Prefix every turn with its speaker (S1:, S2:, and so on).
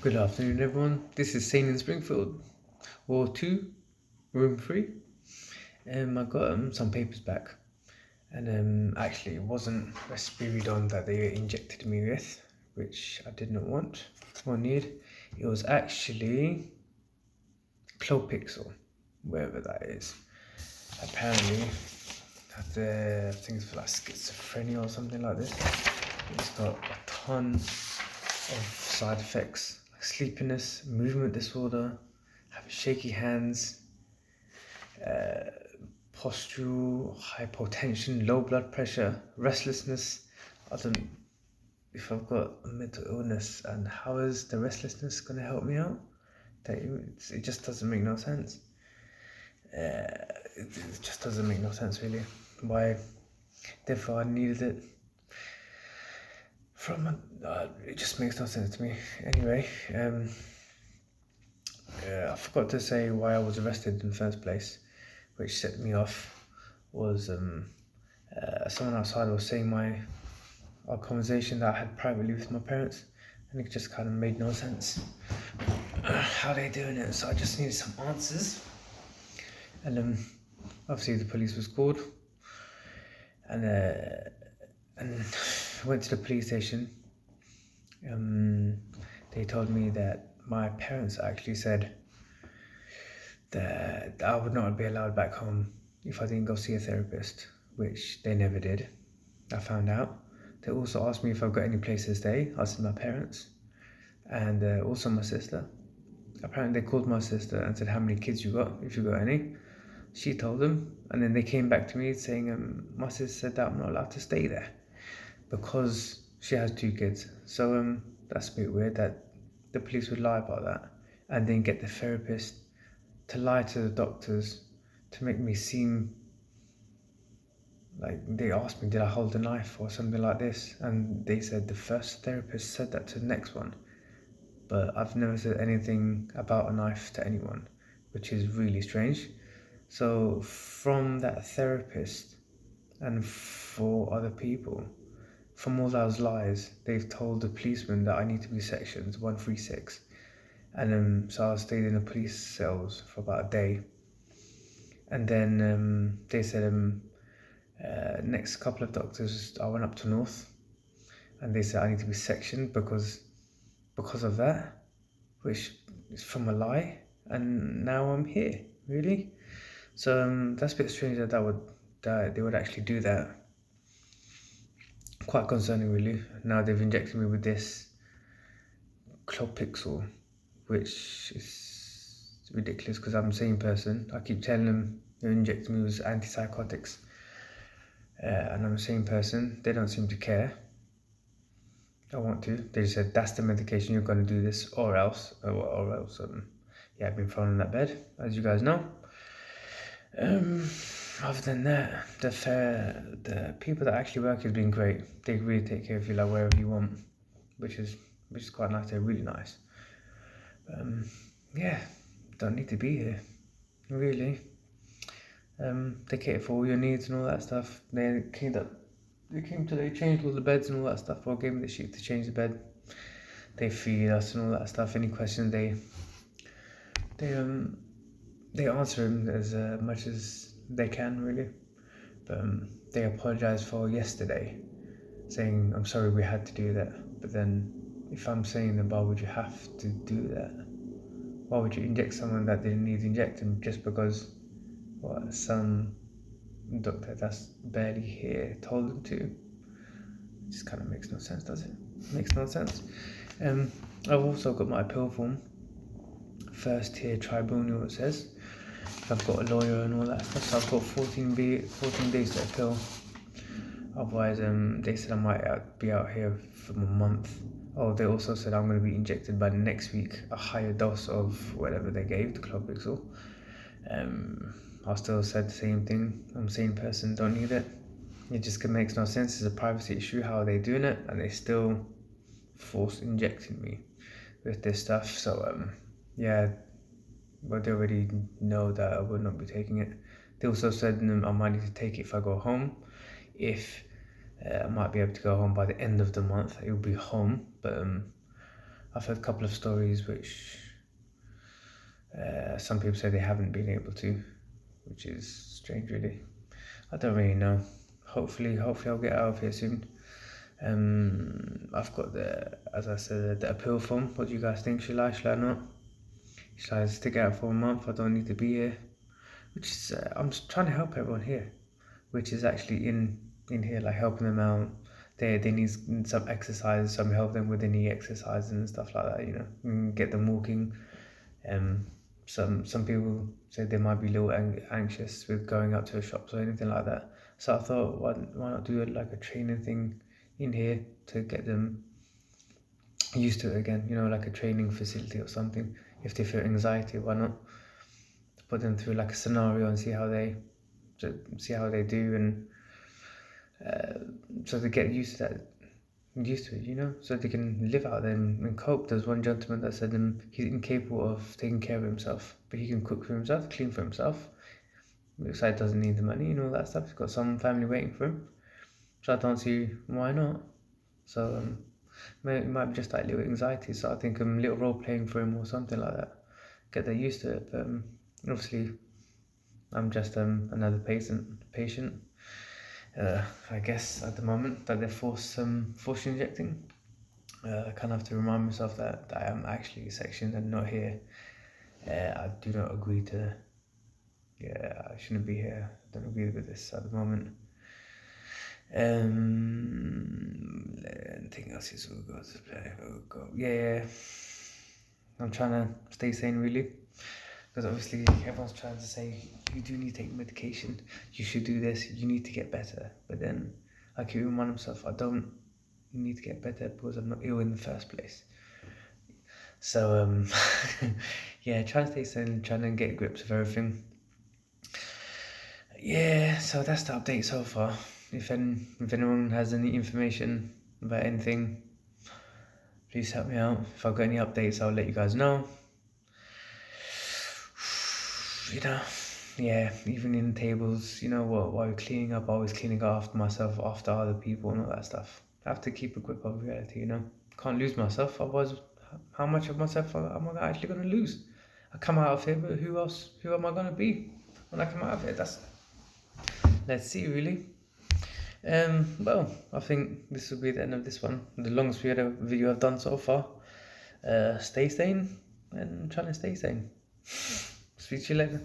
S1: Good afternoon, everyone. This is Sane in Springfield, Ward 2, Room 3. I got some papers back, and actually, it wasn't risperidone that they injected me with, which I did not want or need. It was actually Clopixel, wherever that is. Apparently, I think it's for like schizophrenia or something like this. It's got a ton of side effects like sleepiness, movement disorder, having shaky hands, postural hypotension, low blood pressure, restlessness. I don't if I've got a mental illness, and how is the restlessness going to help me out? It just doesn't make no sense. It just doesn't make no sense, really. Why? Therefore, I needed it. It just makes no sense to me. Anyway, I forgot to say why I was arrested in the first place, which set me off. Was someone outside was saying our conversation that I had privately with my parents, and it just kind of made no sense. How they doing it? So I just needed some answers, and obviously the police was called, and went to the police station. They told me that my parents actually said that I would not be allowed back home if I didn't go see a therapist, which they never did. I found out. They also asked me if I've got any place to stay. I said my parents, and also my sister. Apparently, they called my sister and said, "How many kids you got? If you got any?" She told them, and then they came back to me saying, "My sister said that I'm not allowed to stay there because she has 2 kids." So that's a bit weird that the police would lie about that, and then get the therapist to lie to the doctors to make me seem like they asked me, did I hold a knife or something like this? And they said the first therapist said that to the next one. But I've never said anything about a knife to anyone, which is really strange. So from that therapist and for other people, from all those lies, they've told the policeman that I need to be sections 136. And so I stayed in the police cells for about a day. And then they said next couple of doctors, I went up to North, and they said I need to be sectioned because of that, which is from a lie, and now I'm here, really. So that's a bit strange that they would actually do that. Quite concerning, really. Now they've injected me with this Clopixel, which is ridiculous because I'm a sane person. I keep telling them they're injecting me with antipsychotics, and I'm a sane person. They don't seem to care. I want to. They just said that's the medication, you're going to do this, or else. Yeah, I've been thrown in that bed, as you guys know. Other than that, the people that actually work has been great. They really take care of you like wherever you want, which is quite nice. They're really nice. Yeah, don't need to be here, really. They cater for all your needs and all that stuff. They changed all the beds and all that stuff, or gave me the sheet to change the bed. They feed us and all that stuff. Any questions they answer them as much as they can, really. But they apologized for yesterday, saying, "I'm sorry we had to do that." But then, if I'm saying then why would you have to do that? Why would you inject someone that didn't need injecting just because some doctor that's barely here told them to? It just kind of makes no sense, does it? Makes no sense. I've also got my appeal form. First tier tribunal, it says. I've got a lawyer and all that stuff, so I've got 14 days to appeal. Otherwise, they said I might be out here for a month. Oh, they also said I'm going to be injected by next week a higher dose of whatever they gave, the Clopixel. I still said the same thing. I'm a sane person, don't need it. It just makes no sense. It's a privacy issue. How are they doing it? And they still force injecting me with this stuff. So yeah, but they already know that I would not be taking it. They also said I might need to take it if I go home. If I might be able to go home by the end of the month, it will be home. But I've heard a couple of stories which some people say they haven't been able to, which is strange, really. I don't really know. Hopefully I'll get out of here soon. I've got as I said, the appeal form. What do you guys think? Should I not? Should I stick out for a month? I don't need to be here. Which is, I'm just trying to help everyone here, which is actually in here, like helping them out. They need some exercise, so I'm helping them with any exercise and stuff like that. Get them walking. Some people say they might be a little anxious with going up to a shop or anything like that. So I thought, why not do like a training thing in here to get them used to it again? Like a training facility or something. If they feel anxiety, why not put them through like a scenario and see how they do, and so they get used to it, so they can live out there and cope. There's one gentleman that said he's incapable of taking care of himself, but he can cook for himself, clean for himself. Looks like he doesn't need the money and all that stuff. He's got some family waiting for him, so I don't see why not. So it might be just like little anxiety. So I think little role playing for him or something like that. Get them used to it. But obviously, I'm just another patient. I guess at the moment that they're force injecting. I kind of have to remind myself that I am actually sectioned and not here. I do not agree to. Yeah, I shouldn't be here. I don't agree with this at the moment. Anything else is all good. Oh God. Yeah. I'm trying to stay sane, really, because obviously everyone's trying to say you do need to take medication. You should do this. You need to get better. But then I keep reminding myself I don't need to get better because I'm not ill in the first place. So yeah, trying to stay sane, trying to get grips of everything. Yeah, so that's the update so far. If anyone has any information about anything, please help me out. If I've got any updates, I'll let you guys know. Yeah, even in tables, while we're cleaning up, always cleaning up after myself, after other people and all that stuff. I have to keep a grip of reality, Can't lose myself, otherwise how much of myself am I actually going to lose? I come out of here, but who am I going to be when I come out of here? Let's see, really. Well, I think this will be the end of this one. The longest video I've done so far. Stay sane, and trying to stay sane. Speak to you later.